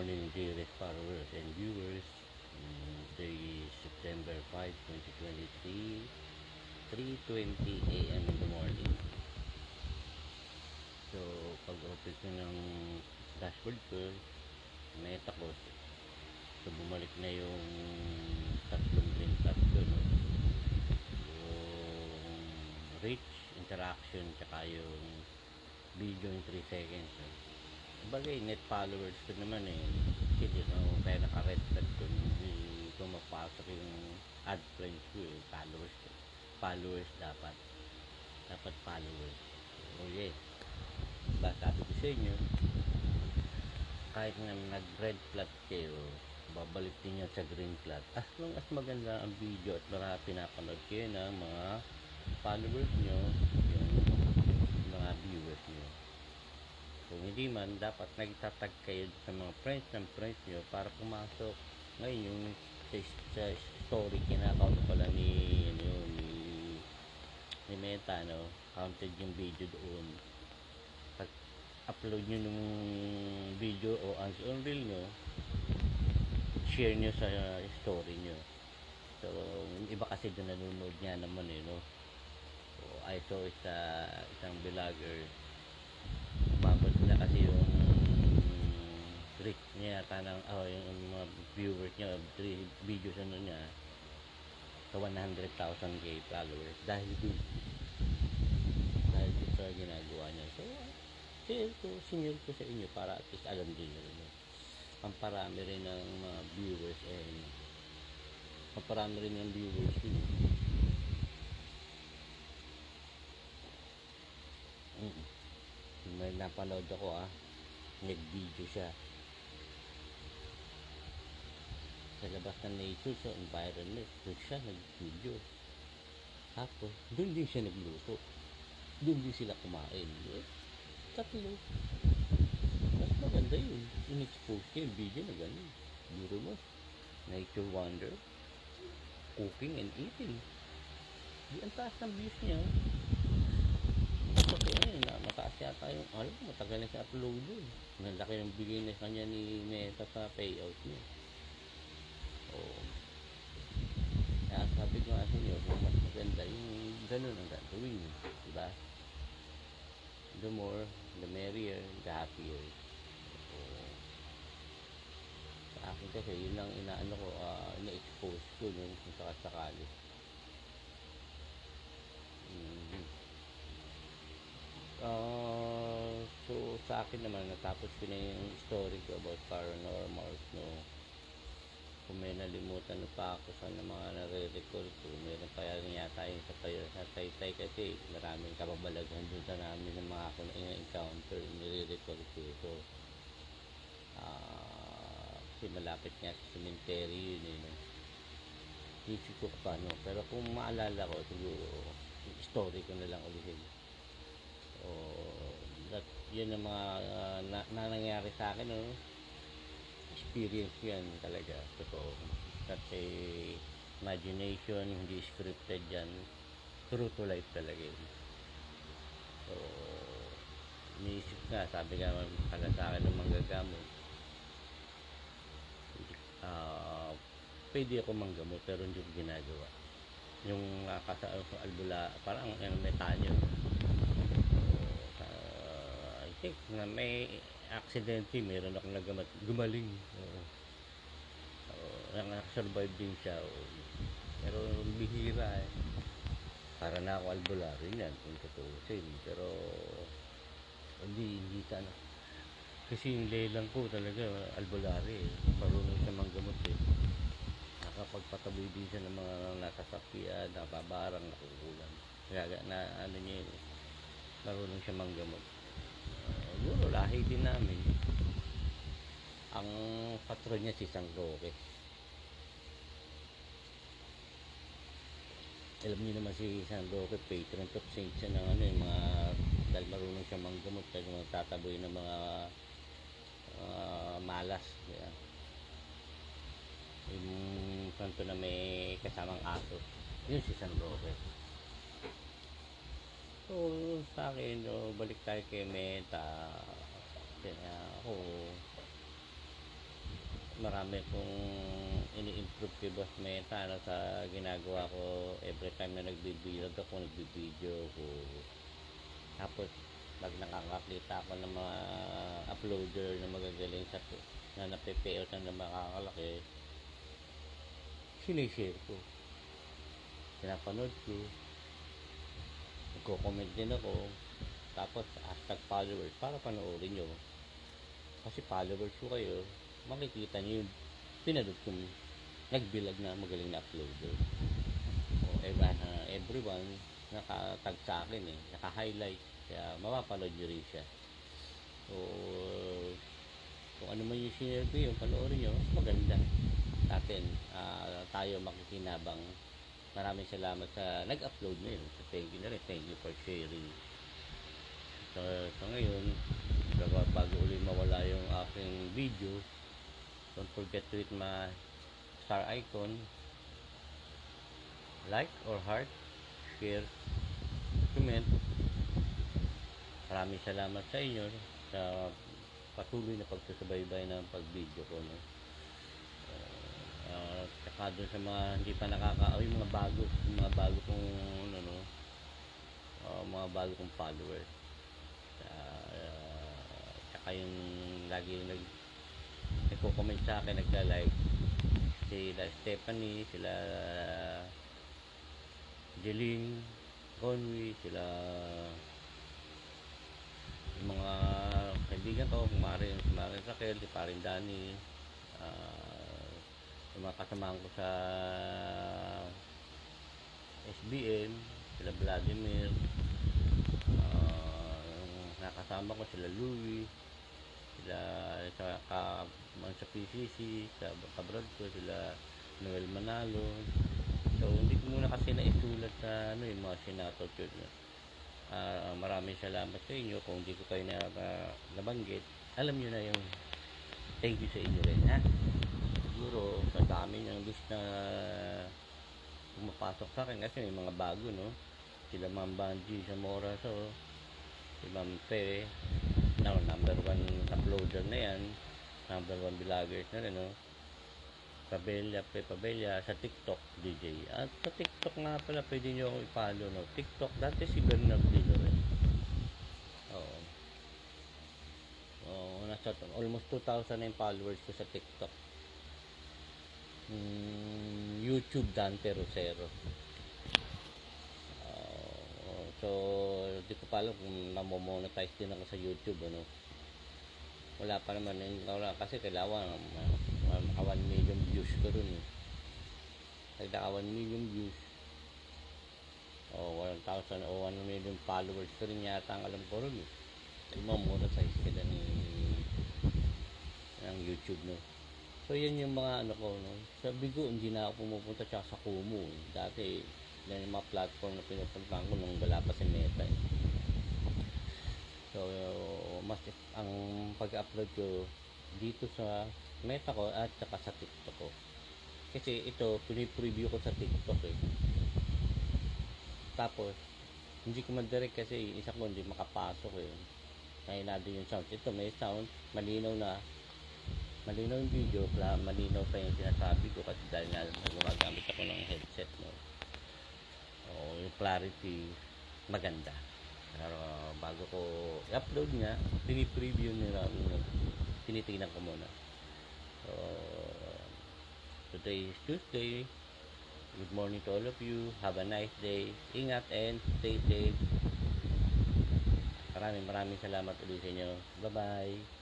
morning, dearest followers and viewers. Today is September 5, 2023, 3:20 a.m. in the morning. So, pag-open ko ng dashboard ko, meta ko. So, bumalik na yung tatlong green flag ko, no? Yung reach, interaction, tsaka yung video in 3 seconds, no? Bagay, net followers ko naman eh. Kasi kaya naka-red flag ko, hindi pumapasok yung ad friends ko eh. Followers ko. Followers dapat. Dapat followers. So yes. Diba sabi ko sa inyo, kahit na nag-red flag kayo, babalik din yan sa green flag. As long as maganda ang video at marami pinapanood kayo ng mga followers nyo, yung mga viewers nyo. Kung hindi man, dapat nagtatag kayo sa mga friends ng friends nyo para pumasok. Ngayon, yung sa story, kinakount pala ni Meta, no? Counted yung video doon. Pag upload nyo nung video o on reel nyo, share nyo sa story nyo. So, iba kasi doon nanonood niya naman eh, no? So, I saw isang vlogger, umabot na kasi yung reach niya yata ng yung mga viewers niya, 3 videos niya sa 100,000 followers dahil sa ginagawa niya. So share ko sa inyo para at least alam din nyo, no? Pamparami rin ng mga viewers and pamparami rin ng viewers yun. May napanood ako nag-video siya sa labas ng nature, sa environment. Doon siya nag-video. Tapos doon din siya nagluto, doon din sila kumain. Tatlo. Mas maganda yun, in-expose niya yung video na gano'n. Biro mo, nature wonder, cooking and eating. Di ang taas ng views niya. Kasi mataas yata yung, matagal na siya upload yun. Nalaki yung bigay na kanya ni Meta sa payout niya. Kaya sabi ko nga sa inyo, kung mas maganda yung ganun ang gagawin nyo, diba? The more, the merrier, the happier. Sa akin kasi yun lang inaano ko, ina-expose ko nun kung sakasakali. So sa akin naman, natapos ko na yung story ko about paranormals, no? Kung may nalimutan na pa ako sa mga nare-record ko, meron pa yan yata yung sa Taytay kasi maraming kababalaghan doon sa namin ng mga ako na encounter, nire-record ko. So kasi malapit nga sa cemetery yun, no? Isip ko paano, pero kung maalala ko siguro story ko na lang ulitin. Yun ang mga nangyari sa akin, no? Experience yan talaga, totoo. Kasi imagination, hindi scripted yan, true to life talaga yun. So iniisip nga, sabi nga pala sa akin ng manggagamot, pwede ako manggamot pero hindi ko ginagawa. Yung albula, parang yung metanyo, I think na may accidentally meron akong nagamat, gumaling. Nakasurvive din siya. Pero bihira eh. Para na ako albularyo yan kung tutusin. Pero hindi sana. Kasi yung lelang ko talaga albularyo eh. Marunong siya manggamot eh. Nakapagpataboy din siya ng mga nakasakyan, nababarang, nakukulan. Kaya niya eh. Marunong siya manggamot. Siguro lahi din namin. Ang patron niya si San Roque. Alam niyo naman si San Roque, patron of saint siya ng yung mga, dahil marunong siya manggamot, dahil magtataboy ng mga malas. Yeah. Yung kanto na may kasamang aso, yun si San Roque. So sa akin, balik tayo kay Meta. Kaya ako marami kong ini-improve kay Boss Meta ano, sa ginagawa ko every time na nagbibideo ko. Tapos pag nakakakita ako ng mga uploader na magagaling na nape-payout na makakalaki, sinishare ko, pinapanood ko, nagko-comment din ako, tapos hashtag followers para panoorin nyo. Kasi followers ko kayo, makikita nyo yung pinanood kong nagbilag na magaling na uploader. O everyone nakatag sa akin naka-highlight, kaya mapapanood nyo rin siya. So kung ano man yung share ko yung panoorin nyo, maganda sa atin, tayo makikinabang. Maraming salamat sa nag-upload na yun. So, thank you na rin, thank you for sharing. So ngayon, bago ulit mawala yung aking video, don't forget to hit my star icon, like or heart, share, comment. Maraming salamat sa inyo sa patuloy na pagsusubaybay ng pag-video ko, no? Saka doon sa mga hindi pa yung mga bago kong mga bago kong followers, saka yung lagi nagko-comment sa akin, nagla-like, sila Stephanie, sila Jeline, Conway, sila yung mga kaibigan ko, Marin Raquel, si Parin Dani, yung mga kasamahan ko sa SBM, sila Vladimir, nakasama ko sila Louie, sila sa PCC, sa kabrad ko, sila Noel Manalo. So hindi ko muna kasi naisulat sa yung mga sinatot yun. Maraming salamat sa inyo. Kung hindi ko kayo nabanggit, alam nyo na yung thank you sa inyo rin, ha? Siguro sa dami ng list na pumapasok sa akin, kasi may mga bago, no? Sila Ma'am Banji sa Mora, so si Ma'am Pe, number 1 uploader na yan, number 1 vloggers na rin, no? Pabella sa TikTok DJ. At sa TikTok nga pala, pwede nyo akong i-follow, no? TikTok, dati si Bernardino rin. Nasa almost 2,000 na yung followers ko sa TikTok. YouTube, Dante Rosero. So di ko pa alam kung mamomonetize din ako sa YouTube, ano. Wala pa naman, kasi kailangan 1 million views ko dun, nagdaka 1 million views o 1,000 o 1 million followers ko rin yata ang alam ko rin, mamonetize sila ng YouTube, no. So yan yung mga ano ko, no. Sa Bigo hindi na ako pumupunta, tsaka sa Kumu, dati yan yung mga platform na pinupuntahan ko nung wala pa si Meta, So mas ang pag-upload ko dito sa Meta ko at saka sa TikTok ko, kasi ito pini-preview ko sa TikTok, tapos hindi ko madirect kasi isa ko hindi makapasok, kaya natin yung sound. Ito may sound, malinaw yung video, malinaw pa yung sinasabi ko, kasi dahil nga gumagamit ako ng headset, no. Yung clarity maganda. Pero bago ko i-upload nga, pini-preview nila, tinitingnan ko muna. So today is Tuesday. Good morning to all of you. Have a nice day. Ingat and stay safe. Maraming salamat ulit sa inyo. Bye bye.